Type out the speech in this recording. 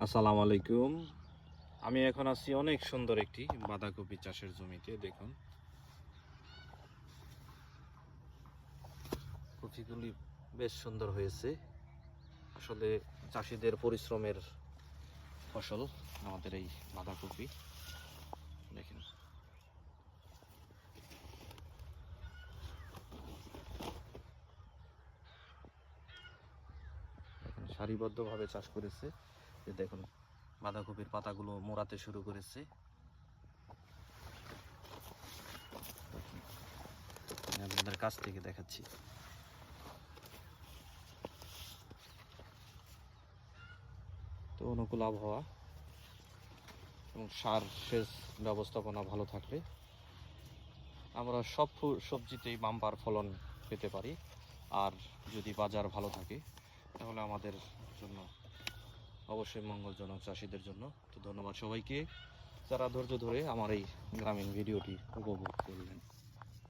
আসসালামু আলাইকুম। আমি এখন আছি অনেক সুন্দর একটি বাঁধাকপি চাষের জমিতে। দেখুন কপিগুলি বেশ সুন্দর হয়েছে। আসলে চাষিদের পরিশ্রমের ফসল আমাদের এই বাঁধাকপি। দেখেন সারিবদ্ধভাবে চাষ করেছে। দেখুন বাঁধাকপির পাতাগুলো মোড়াতে শুরু করেছে। আমি আপনাদের কাছ থেকে দেখাচ্ছি। তো অনুকূল আবহাওয়া এবং সার সেচ ব্যবস্থাপনা ভালো থাকলে আমরা সব সবজিতেই বাম্পার ফলন পেতে পারি। আর যদি বাজার ভালো থাকে তাহলে আমাদের জন্য অবশ্যই মঙ্গলজনক, চাষিদের জন্য। তো ধন্যবাদ সবাইকে যারা ধৈর্য ধরে আমার এই গ্রামীণ ভিডিওটি উপভোগ করলেন।